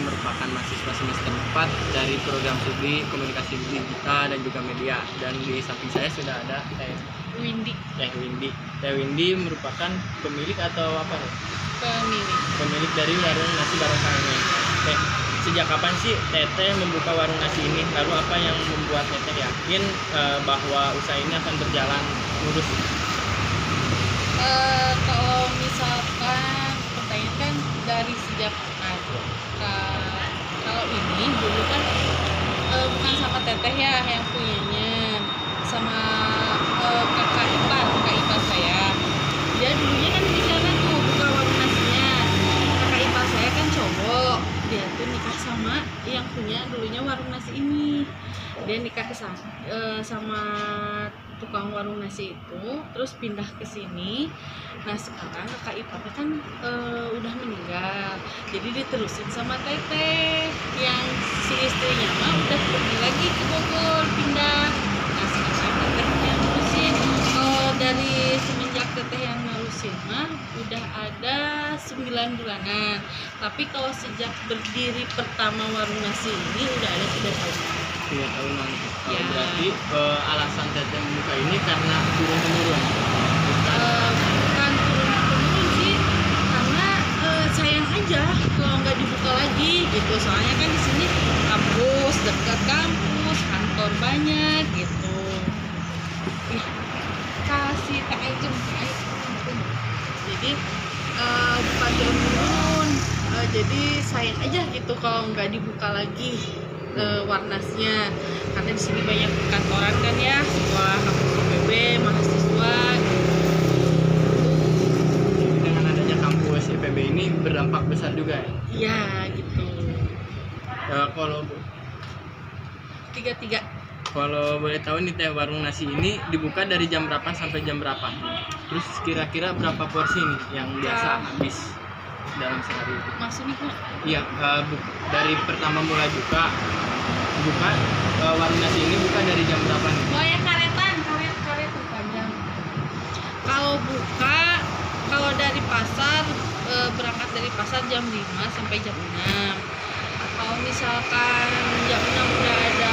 merupakan mahasiswa semester 4 dari program studi komunikasi digital dan juga media. Dan di samping saya sudah ada Windy. Teh Windy merupakan pemilik atau apa nih? Pemilik dari warung nasi barokahnya. Sejak kapan sih Teteh membuka warung nasi ini? Lalu apa yang membuat Teteh yakin bahwa usaha ini akan berjalan mulus? Kalau misalkan pertanyaan kan dari sejak kalau ini dulu kan bukan sama Teteh ya yang punyanya, sama kakak ipar saya. Dia dulunya kan di sana tuh buka warung nasinya. Kakak ipar saya kan cowok, dia tuh nikah sama yang punya dulunya warung nasi ini. Dia nikah sama tukang warung nasi itu, terus pindah ke sini. Nah sekarang kakak iparnya kan udah meninggal, jadi diterusin sama Teteh yang si istrinya mah udah pergi lagi ke Bogor, pindah. Nah sekarang Teteh yang nerusin. Dari semenjak Teteh yang nerusin mah udah ada 9 bulanan, tapi kalau sejak berdiri pertama warung nasi ini udah ada 3 tahunan. 3 tahunan. Ya. Berarti alasan Teteh membuka ini karena turun-temurun. Bukan turun-temurun sih, karena sayang aja kalau nggak dibuka lagi gitu. Soalnya kan di sini kampus, dekat kampus, kantor banyak gitu. Kasih tak aja. Jadi bukan turun-temurun. Jadi sayang aja gitu kalau nggak dibuka lagi warnasnya, karena di sini banyak kantoran kan ya, sekolah kampus IPB, mahasiswa gitu. Dengan adanya kampus IPB ini berdampak besar juga ya? Iya gitu. Kalau Tiga. Kalau boleh tahu nih Teh, warung nasi ini dibuka dari jam berapa sampai jam berapa? Terus kira-kira berapa porsi nih yang biasa habis dalam sehari itu? Maksudnya kok? Iya, dari pertama mulai buka warung nasi ini buka dari jam berapa nih? Oh ya karet tuh panjang. Kalau dari pasar, berangkat dari pasar jam 5 sampai jam 6. Kalau misalkan jam 6 udah ada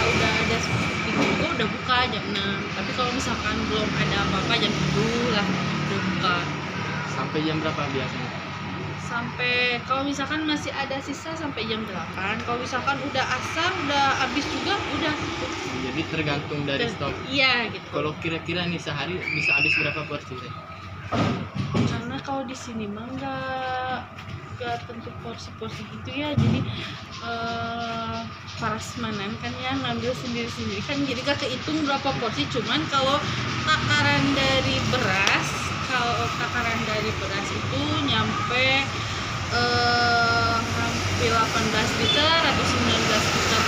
juga udah buka jam 6. Tapi kalau misalkan belum ada apa-apa jam 7 lah udah buka. Sampai jam berapa biasanya? Sampai kalau misalkan masih ada sisa sampai jam 8. Kalau misalkan udah asar, udah habis juga udah. Jadi tergantung dari stok. Iya gitu. Kalau kira-kira nih sehari bisa habis berapa porsi Teh? Karena kalau di sini mah nggak tentu porsi gitu ya, jadi parasmanan kan ya ngambil sendiri kan, jadi gak kehitung berapa porsi. Cuman kalau takaran dari beras itu nyampe hampir 18 liter atau 19 liter.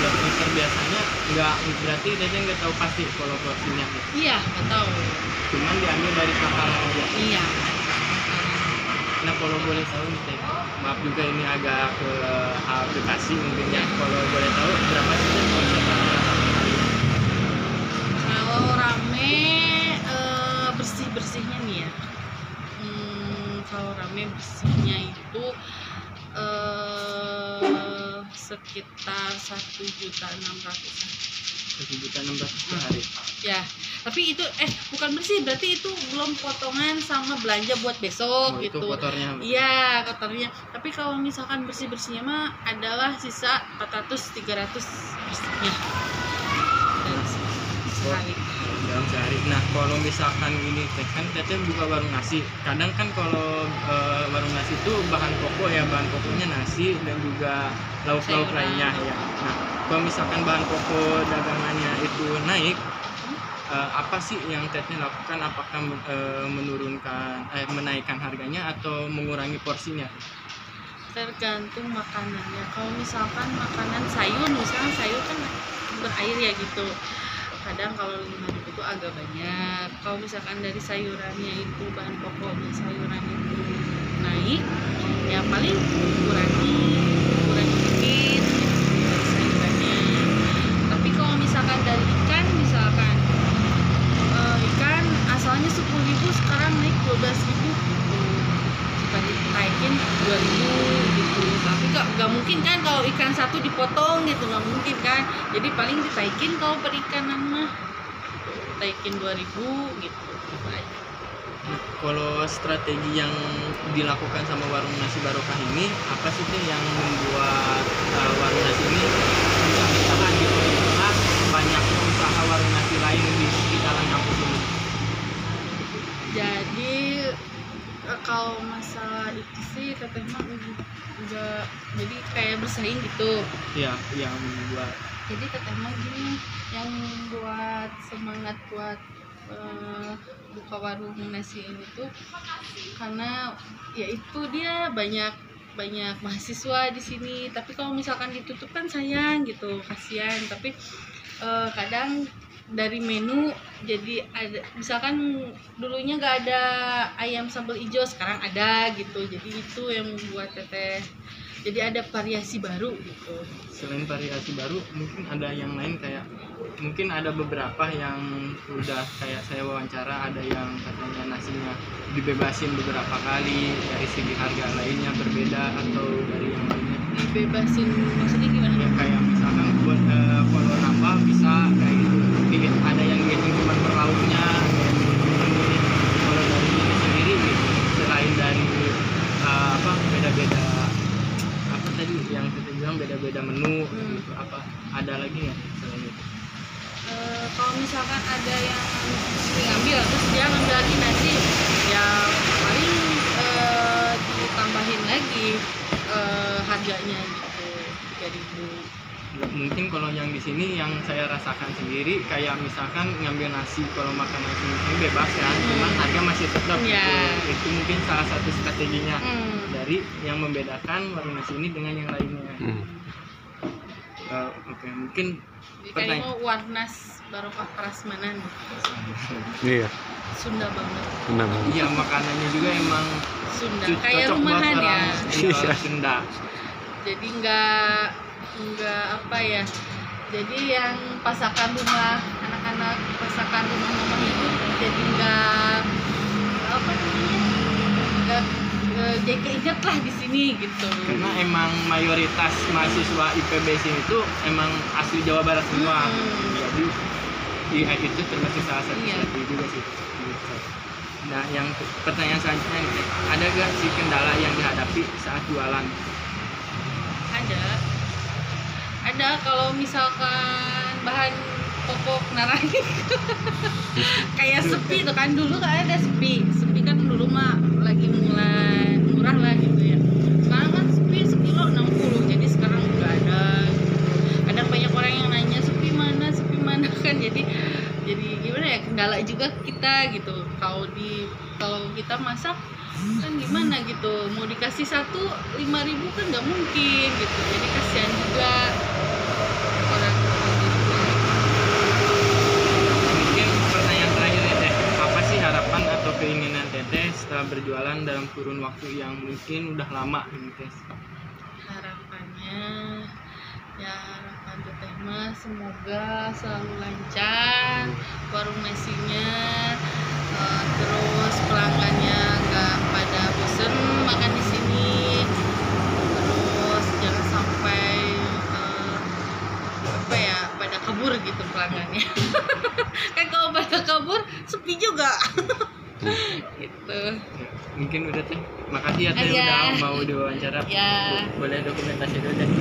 19 liter biasanya berarti Teteh nggak tahu pasti kalau porsinya. Iya nggak tahu. Cuman diambil dari takaran aja. Iya. Nah kalau boleh tahu nih Teh, maaf juga ini agak ke hal privasi mungkin ya. Kalau boleh tahu berapa sih Teh konsep hari? Kalau rame bersihnya nih ya. Kalau rame bersihnya itu sekitar 1.600.000. 1.600.000 per hari. Ya, tapi itu bukan bersih, berarti itu belum potongan sama belanja buat besok gitu. Itu kotornya. Iya, kotornya. Tapi kalau misalkan bersihnya mah adalah sisa 400-300 bersihnya. Sehari. Dalam sehari. Nah kalau misalkan ini Teh, kan Teteh buka warung nasi. Kadang kan kalau warung nasi itu bahan pokoknya nasi dan juga lauk-lauk lainnya ya. Nah kalau misalkan bahan pokok dagangannya itu naik, apa sih yang Teteh lakukan? Apakah menaikkan harganya atau mengurangi porsinya? Tergantung makanannya. Kalau misalkan makanan misalkan sayur kan berair ya gitu, kadang kalau 5.000 itu agak banyak. Kalau misalkan dari sayurannya itu bahan pokoknya sayurannya itu naik, ya paling kurangi dikit dari sayurannya. Tapi kalau misalkan dari ikan, ikan asalnya 10.000 sekarang naik 12.000 gitu. Jika dinaikin 2.000 gitu, tapi gak nggak mungkin kan kalau ikan satu dipotong gitu, nggak mungkin kan. Jadi paling ditaikin kalau perikanan mah taikin 2.000 gitu. Kalau strategi yang dilakukan sama warung nasi barokah ini apa sih Teh yang membuat warung nasi ini bisa bertahan gitu di tengah banyaknya usaha warung nasi lain di sekitaran kampus ini? Jadi kalau masalah itu sih teteh mah enggak, jadi kayak bersaing gitu. Ya, yang membuat. Jadi teteh mah gini, yang buat semangat buat buka warung nasi ini tuh karena ya itu dia banyak mahasiswa di sini. Tapi kalau misalkan ditutup kan sayang gitu, kasihan. Tapi kadang dari menu jadi ada, misalkan dulunya nggak ada ayam sambal hijau, sekarang ada gitu. Jadi itu yang membuat teteh jadi ada variasi baru gitu. Selain variasi baru mungkin ada yang lain, kayak mungkin ada beberapa yang udah kayak saya wawancara, ada yang katanya nasinya dibebasin beberapa kali, dari segi harga lainnya berbeda atau dari yang lainnya. Dibebasin maksudnya gimana? Ya kayak misalkan buat kalau nambah bisa kayak gitu. Ada yang dihitung cuma per lauknya, ada yang dihitung kalau dari ini sendiri gitu. Selain dari beda-beda apa tadi yang kita bilang beda-beda menu gitu, apa ada lagi nggak selain itu? Kalau misalkan ada yang ngambil terus dia ngambil lagi nasi, ya paling ditambahin lagi harganya gitu 3.000. Mungkin kalau yang di sini yang saya rasakan sendiri kayak misalkan ngambil nasi, kalau makan nasi ini bebas ya, cuman harga masih tetap gitu. Itu mungkin salah satu strateginya dari yang membedakan warung nasi ini dengan yang lainnya. Oke, mungkin Kayak mau Warnas Barokah Prasmanan. Iya. Sunda banget. Benar. Iya, makanannya juga emang Sunda. cocok Kayak buat rumahan ya. orang Sunda. Jadi nggak apa ya. Jadi yang pasakan rumah anak-anak, pasakan rumah mama itu jadi nggak apa namanya, nggak inget lah di sini gitu. Karena emang mayoritas mahasiswa IPB sini tuh emang asli Jawa Barat semua. Jadi ya itu termasuk salah satu strategi juga sih. Gitu. Nah, yang pertanyaan selanjutnya nih, ada gak sih kendala yang dihadapi saat jualan? Ada kalau misalkan bahan pokok narani kayak sepi tuh kan, dulu kan ada sepi kan dulu mah lagi mulai murah lah gitu ya. Sekarang kan sepi sekilo 60, jadi sekarang nggak ada gitu. Kadang banyak orang yang nanya sepi mana kan, jadi gimana ya, kendala juga kita gitu. Kalau kita masak kan gimana gitu, mau dikasih 5.000 kan nggak mungkin gitu, jadi kasihan juga orang gitu. Mungkin pertanyaan terakhir ya Teh, apa sih harapan atau keinginan Teteh setelah berjualan dalam kurun waktu yang mungkin udah lama ini Teh? Harapannya ya, harapan Teteh mah semoga selalu lancar warung nasinya, terus pelanggannya nggak pada bosen makan di sini, terus jangan sampai pada kabur gitu pelanggannya. Kan kalau pada kabur sepi juga. Gitu. Mungkin udah Teh, makasih ya Teh udah mau diwawancara. Ya. Boleh dokumentasi dulu Teh.